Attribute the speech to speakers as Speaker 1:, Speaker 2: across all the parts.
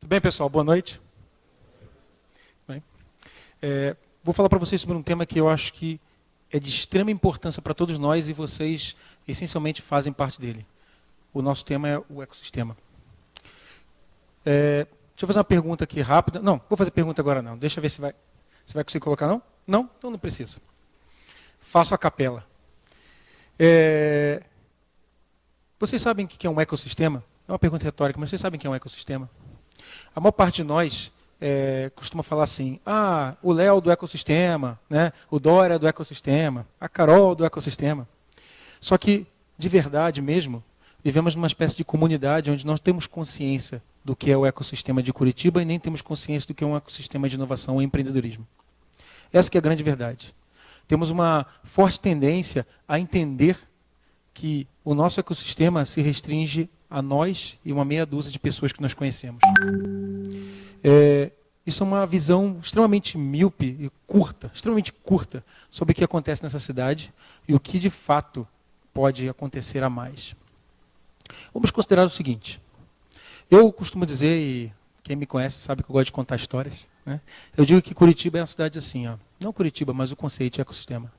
Speaker 1: Tudo bem, pessoal? Boa noite. Bem, vou falar para vocês sobre um tema que eu acho que é de extrema importância para todos nós e vocês, essencialmente, fazem parte dele. O nosso tema é o ecossistema. Deixa eu fazer uma pergunta aqui rápida. Não, vou fazer pergunta agora não. Deixa eu ver se vai conseguir colocar, não? Não? Então não precisa. Faço a capela. Vocês sabem o que é um ecossistema? É uma pergunta retórica, mas vocês sabem o que é um ecossistema? A maior parte de nós costuma falar assim, o Léo do ecossistema, né? O Dória do ecossistema, a Carol do ecossistema. Só que, de verdade mesmo, vivemos numa espécie de comunidade onde nós temos consciência do que é o ecossistema de Curitiba e nem temos consciência do que é um ecossistema de inovação e empreendedorismo. Essa que é a grande verdade. Temos uma forte tendência a entender que o nosso ecossistema se restringe a nós e uma meia dúzia de pessoas que nós conhecemos. Isso é uma visão extremamente míope e curta, extremamente curta, sobre o que acontece nessa cidade e o que de fato pode acontecer a mais. Vamos considerar o seguinte. Eu costumo dizer, e quem me conhece sabe que eu gosto de contar histórias, né? Eu digo que Curitiba é uma cidade assim, não Curitiba, mas o conceito de ecossistema.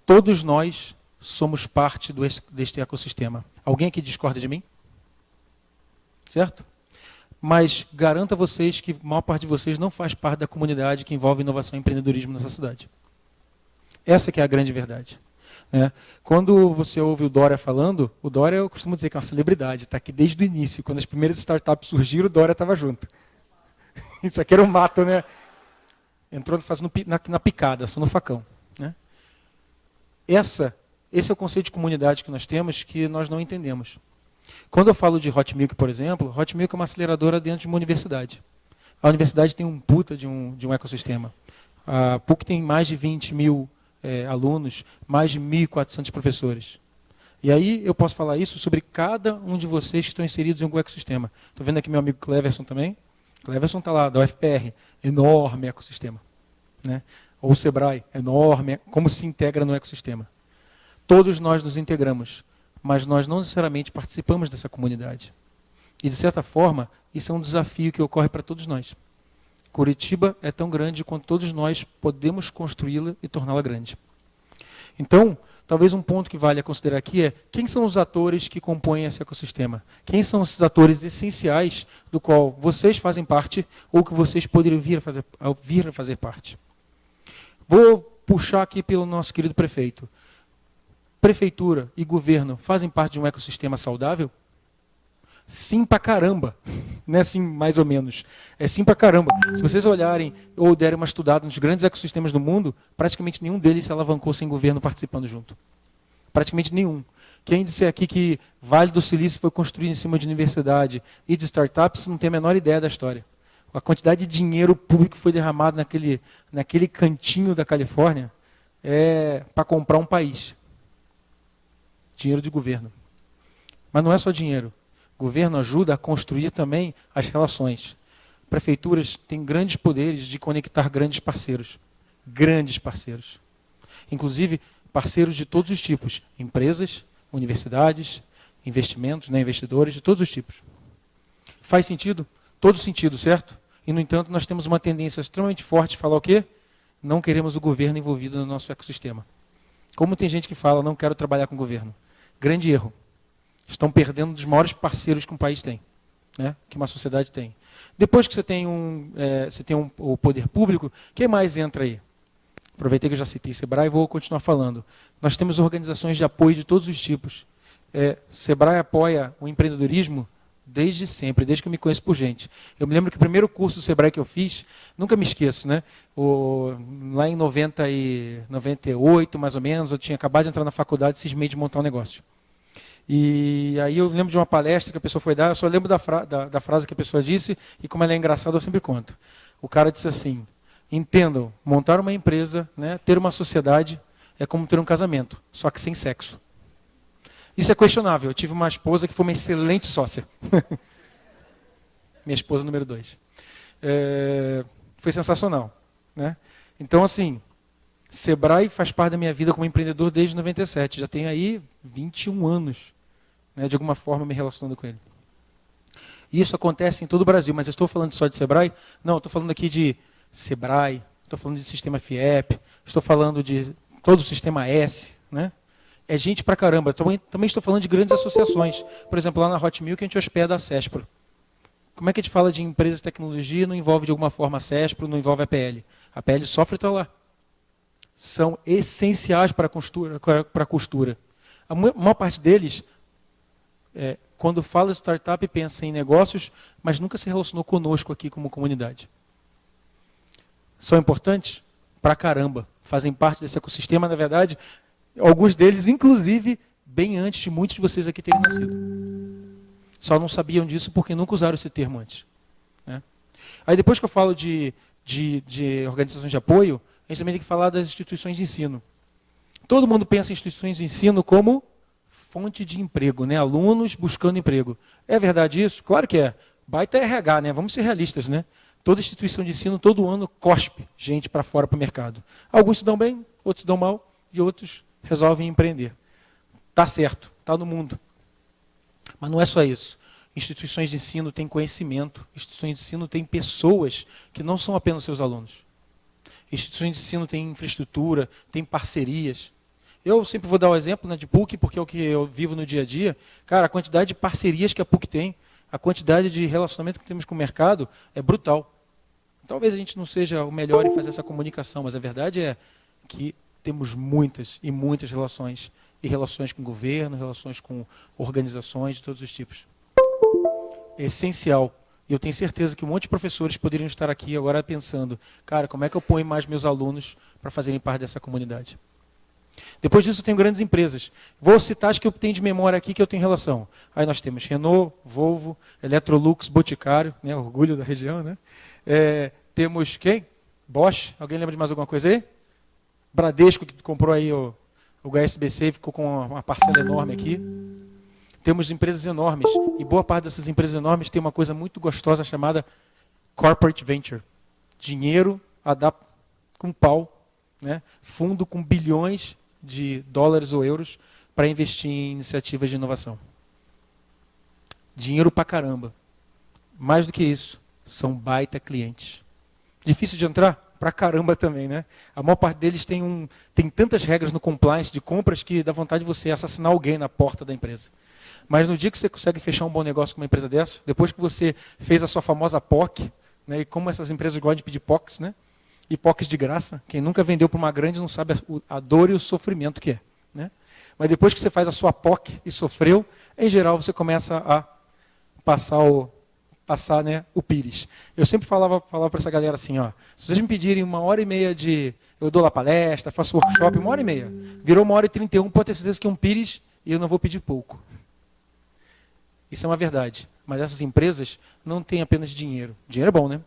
Speaker 1: Todos nós somos parte deste ecossistema. Alguém aqui discorda de mim? Certo? Mas garanto a vocês que a maior parte de vocês não faz parte da comunidade que envolve inovação e empreendedorismo nessa cidade. Essa que é a grande verdade. Quando você ouve o Dória falando, o Dória eu costumo dizer que é uma celebridade, está aqui desde o início. Quando as primeiras startups surgiram, o Dória estava junto. Isso aqui era um mato, né? Entrou fazendo na picada, só no facão. Né? Esse é o conceito de comunidade que nós temos, que nós não entendemos. Quando eu falo de Hot Milk, por exemplo, Hot Milk é uma aceleradora dentro de uma universidade. A universidade tem um puta de um ecossistema. A PUC tem mais de 20 mil alunos, mais de 1.400 professores. E aí eu posso falar isso sobre cada um de vocês que estão inseridos em algum ecossistema. Estou vendo aqui meu amigo Cleverson também. Cleverson está lá, da UFPR. Enorme ecossistema. Né? Ou o Sebrae, enorme. Como se integra no ecossistema? Todos nós nos integramos, mas nós não necessariamente participamos dessa comunidade. E, de certa forma, isso é um desafio que ocorre para todos nós. Curitiba é tão grande quanto todos nós podemos construí-la e torná-la grande. Então, talvez um ponto que vale a considerar aqui é quem são os atores que compõem esse ecossistema? Quem são esses atores essenciais do qual vocês fazem parte ou que vocês poderiam vir a fazer parte? Vou puxar aqui pelo nosso querido prefeito. Prefeitura e governo fazem parte de um ecossistema saudável? Sim pra caramba. Não é assim mais ou menos. É sim pra caramba. Se vocês olharem ou derem uma estudada nos grandes ecossistemas do mundo, praticamente nenhum deles se alavancou sem governo participando junto. Praticamente nenhum. Quem disser aqui que Vale do Silício foi construído em cima de universidade e de startups não tem a menor ideia da história. A quantidade de dinheiro público que foi derramado naquele cantinho da Califórnia é para comprar um país. Dinheiro de governo. Mas não é só dinheiro. O governo ajuda a construir também as relações. Prefeituras têm grandes poderes de conectar grandes parceiros. Grandes parceiros. Inclusive, parceiros de todos os tipos. Empresas, universidades, investimentos, investidores, de todos os tipos. Faz sentido? Todo sentido, certo? E, no entanto, nós temos uma tendência extremamente forte de falar o quê? Não queremos o governo envolvido no nosso ecossistema. Como tem gente que fala, não quero trabalhar com o governo. Grande erro. Estão perdendo um dos maiores parceiros que um país tem, né? Que uma sociedade tem. Depois que você tem o poder público, quem mais entra aí? Aproveitei que eu já citei Sebrae e vou continuar falando. Nós temos organizações de apoio de todos os tipos. Sebrae apoia o empreendedorismo desde sempre, desde que eu me conheço por gente. Eu me lembro que o primeiro curso do Sebrae que eu fiz, nunca me esqueço, né? Lá em 98, mais ou menos, eu tinha acabado de entrar na faculdade e cismei de montar um negócio. E aí eu lembro de uma palestra que a pessoa foi dar, eu só lembro da frase que a pessoa disse, e como ela é engraçada, eu sempre conto. O cara disse assim, entendam, montar uma empresa, né, ter uma sociedade, é como ter um casamento, só que sem sexo. Isso é questionável. Eu tive uma esposa que foi uma excelente sócia. Minha esposa número 2. Foi sensacional. Né? Então, assim, Sebrae faz parte da minha vida como empreendedor desde 97. Já tem aí 21 anos, né, de alguma forma me relacionando com ele. E isso acontece em todo o Brasil, mas eu estou falando só de Sebrae? Não, estou falando aqui de Sebrae, estou falando de sistema FIEP, estou falando de todo o sistema S, né? É gente pra caramba. Também estou falando de grandes associações. Por exemplo, lá na Hot Milk a gente hospeda a CESPRO. Como é que a gente fala de empresas de tecnologia, não envolve de alguma forma a CESPRO, não envolve a PL? A PL sofre e está lá. São essenciais para a costura. A maior parte deles, quando fala de startup, pensa em negócios, mas nunca se relacionou conosco aqui como comunidade. São importantes? Pra caramba. Fazem parte desse ecossistema, na verdade, alguns deles, inclusive, bem antes de muitos de vocês aqui terem nascido. Só não sabiam disso porque nunca usaram esse termo antes. Né? Aí depois que eu falo de organizações de apoio, a gente também tem que falar das instituições de ensino. Todo mundo pensa em instituições de ensino como fonte de emprego, né? Alunos buscando emprego. É verdade isso? Claro que é. Baita RH, né? Vamos ser realistas, né? Toda instituição de ensino, todo ano, cospe gente para fora para o mercado. Alguns se dão bem, outros se dão mal, e outros resolvem empreender. Está certo, está no mundo. Mas não é só isso. Instituições de ensino têm conhecimento, instituições de ensino têm pessoas que não são apenas seus alunos. Instituições de ensino têm infraestrutura, têm parcerias. Eu sempre vou dar o exemplo, né, de PUC, porque é o que eu vivo no dia a dia. Cara, a quantidade de parcerias que a PUC tem, a quantidade de relacionamento que temos com o mercado é brutal. Talvez a gente não seja o melhor em fazer essa comunicação, mas a verdade é que temos muitas e muitas relações. E relações com o governo, relações com organizações de todos os tipos. É essencial. E eu tenho certeza que um monte de professores poderiam estar aqui agora pensando, cara, como é que eu ponho mais meus alunos para fazerem parte dessa comunidade? Depois disso eu tenho grandes empresas. Vou citar as que eu tenho de memória aqui que eu tenho relação. Aí nós temos Renault, Volvo, Electrolux, Boticário, né, orgulho da região, né? Temos quem? Bosch. Alguém lembra de mais alguma coisa aí? Bradesco, que comprou aí o HSBC e ficou com uma parcela enorme aqui. Temos empresas enormes. E boa parte dessas empresas enormes tem uma coisa muito gostosa chamada Corporate Venture. Dinheiro a dar com pau, né? Fundo com bilhões de dólares ou euros para investir em iniciativas de inovação. Dinheiro pra caramba. Mais do que isso, são baita clientes. Difícil de entrar? Pra caramba também, né? A maior parte deles tem tantas regras no compliance de compras que dá vontade de você assassinar alguém na porta da empresa. Mas no dia que você consegue fechar um bom negócio com uma empresa dessa, depois que você fez a sua famosa POC, né, e como essas empresas gostam de pedir POCs, né? E POCs de graça, quem nunca vendeu para uma grande não sabe a dor e o sofrimento que é. Né? Mas depois que você faz a sua POC e sofreu, em geral você começa a passar, né, o pires. Eu sempre falava para essa galera assim, ó, se vocês me pedirem 1h30 eu dou lá palestra, faço workshop, 1h30. Virou 1h31, pode ter certeza que é um pires e eu não vou pedir pouco. Isso é uma verdade. Mas essas empresas não têm apenas dinheiro. Dinheiro é bom, né?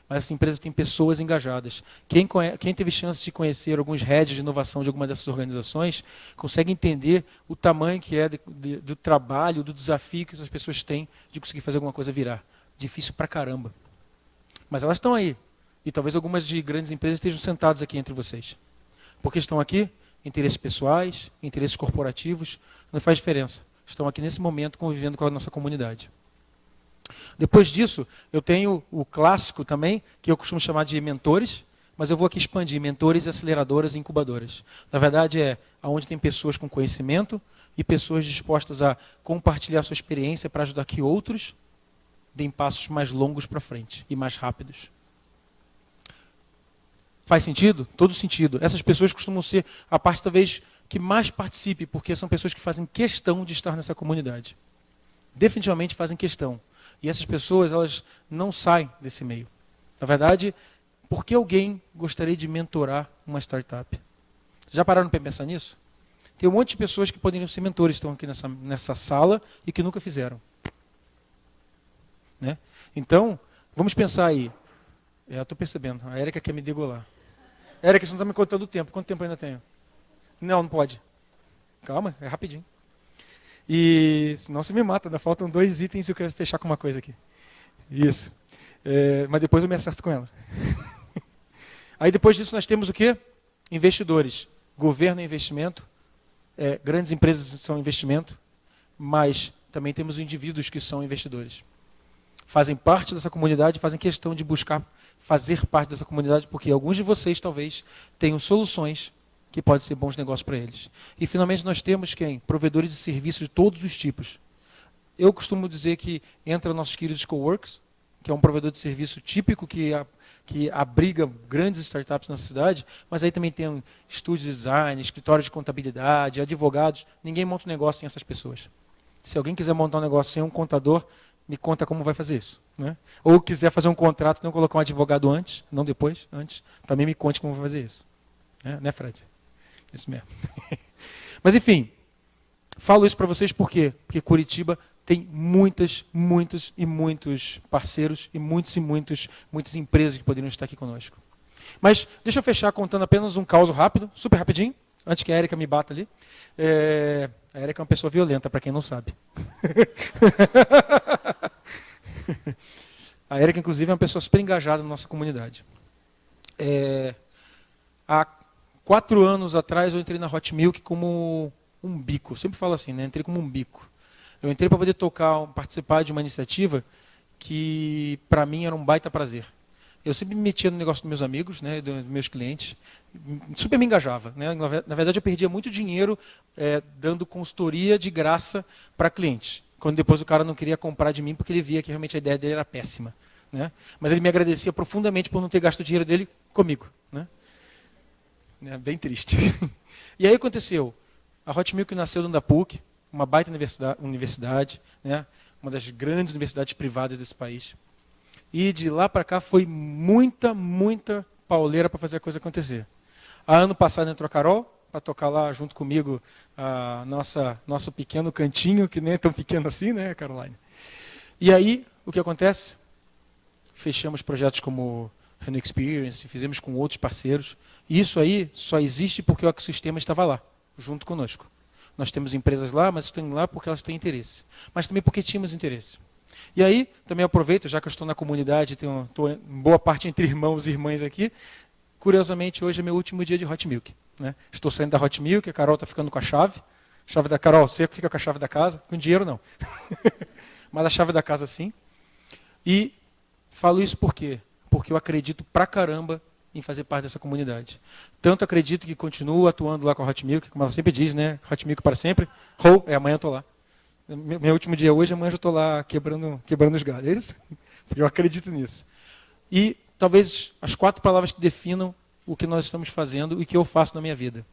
Speaker 1: Mas essas empresas têm pessoas engajadas. Quem teve chance de conhecer alguns heads de inovação de alguma dessas organizações, consegue entender o tamanho que é do trabalho, do desafio que essas pessoas têm de conseguir fazer alguma coisa virar. Difícil pra caramba. Mas elas estão aí. E talvez algumas de grandes empresas estejam sentadas aqui entre vocês. Porque estão aqui, interesses pessoais, interesses corporativos, não faz diferença. Estão aqui nesse momento convivendo com a nossa comunidade. Depois disso, eu tenho o clássico também, que eu costumo chamar de mentores, mas eu vou aqui expandir, mentores, aceleradoras e incubadoras. Na verdade, é onde tem pessoas com conhecimento e pessoas dispostas a compartilhar sua experiência para ajudar que outros deem passos mais longos para frente e mais rápidos. Faz sentido? Todo sentido. Essas pessoas costumam ser a parte, talvez, que mais participe, porque são pessoas que fazem questão de estar nessa comunidade. Definitivamente fazem questão. E essas pessoas, elas não saem desse meio. Na verdade, por que alguém gostaria de mentorar uma startup? Já pararam para pensar nisso? Tem um monte de pessoas que poderiam ser mentores, estão aqui nessa sala e que nunca fizeram. Né? Então, vamos pensar aí. Eu estou percebendo, a Érica quer me degolar. Érica, você não está me contando o tempo. Quanto tempo eu ainda tenho? Não pode. Calma, é rapidinho. E senão você me mata, ainda faltam 2 itens e eu quero fechar com uma coisa aqui. Isso. Mas depois eu me acerto com ela. Aí depois disso nós temos o quê? Investidores. Governo é investimento, grandes empresas são investimento, mas também temos indivíduos que são investidores. fazem parte dessa comunidade, fazem questão de buscar fazer parte dessa comunidade, porque alguns de vocês talvez tenham soluções que podem ser bons negócios para eles. E finalmente nós temos quem? Provedores de serviços de todos os tipos. Eu costumo dizer que entra nossos queridos Coworks, que é um provedor de serviço típico que abriga grandes startups na cidade, mas aí também tem estúdios de design, escritório de contabilidade, advogados. Ninguém monta um negócio sem essas pessoas. Se alguém quiser montar um negócio sem um contador, me conta como vai fazer isso. Né? Ou quiser fazer um contrato, não colocar um advogado antes, não depois, antes, também me conte como vai fazer isso. Né, Fred? Isso mesmo. Mas enfim, falo isso para vocês por quê? Porque Curitiba tem muitos parceiros e muitas empresas que poderiam estar aqui conosco. Mas deixa eu fechar contando apenas um caos rápido, super rapidinho, antes que a Érica me bata ali. A Érica é uma pessoa violenta, para quem não sabe. A Érica, inclusive, é uma pessoa super engajada na nossa comunidade. Há 4 anos atrás, eu entrei na Hot Milk como um bico. Eu sempre falo assim, né? Entrei como um bico. Eu entrei para poder participar de uma iniciativa que, para mim, era um baita prazer. Eu sempre me metia no negócio dos meus amigos, né, dos meus clientes, super me engajava. Né? Na verdade, eu perdia muito dinheiro dando consultoria de graça para clientes, quando depois o cara não queria comprar de mim porque ele via que realmente a ideia dele era péssima. Né? Mas ele me agradecia profundamente por não ter gasto o dinheiro dele comigo. Né? Bem triste. E aí aconteceu, a Hot Milk nasceu dentro da PUC, uma baita universidade, né? Uma das grandes universidades privadas desse país. E de lá para cá foi muita pauleira para fazer a coisa acontecer. Ano passado entrou a Carol, para tocar lá junto comigo nosso pequeno cantinho, que nem é tão pequeno assim, né, Caroline? E aí, o que acontece? Fechamos projetos como Renew Experience, fizemos com outros parceiros. E isso aí só existe porque o ecossistema estava lá, junto conosco. Nós temos empresas lá, mas estão lá porque elas têm interesse. Mas também porque tínhamos interesse. E aí, também aproveito, já que eu estou na comunidade, estou em boa parte entre irmãos e irmãs aqui, curiosamente, hoje é meu último dia de Hot Milk. Né? Estou saindo da Hot Milk, a Carol está ficando com a chave. Chave da Carol, você fica com a chave da casa, com dinheiro não. Mas a chave da casa sim. E falo isso por quê? Porque eu acredito pra caramba em fazer parte dessa comunidade. Tanto acredito que continuo atuando lá com a Hot Milk, como ela sempre diz, né? Hot Milk para sempre. Amanhã eu estou lá. Meu último dia hoje, amanhã eu estou lá quebrando os galhos. É isso? Eu acredito nisso. E talvez as 4 palavras que definam o que nós estamos fazendo e o que eu faço na minha vida.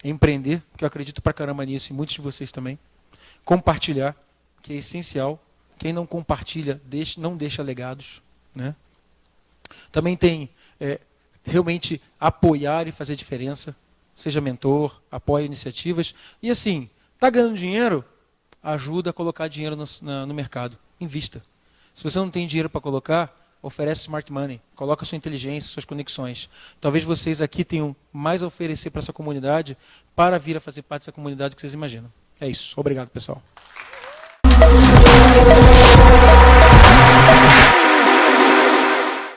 Speaker 1: Empreender, que eu acredito pra caramba nisso, e muitos de vocês também. Compartilhar, que é essencial. Quem não compartilha, não deixa legados. Né? Também tem realmente apoiar e fazer diferença. Seja mentor, apoie iniciativas. E assim, está ganhando dinheiro? Ajuda a colocar dinheiro no mercado. Invista. Se você não tem dinheiro para colocar, oferece smart money. Coloca sua inteligência, suas conexões. Talvez vocês aqui tenham mais a oferecer para essa comunidade para vir a fazer parte dessa comunidade que vocês imaginam. É isso. Obrigado, pessoal.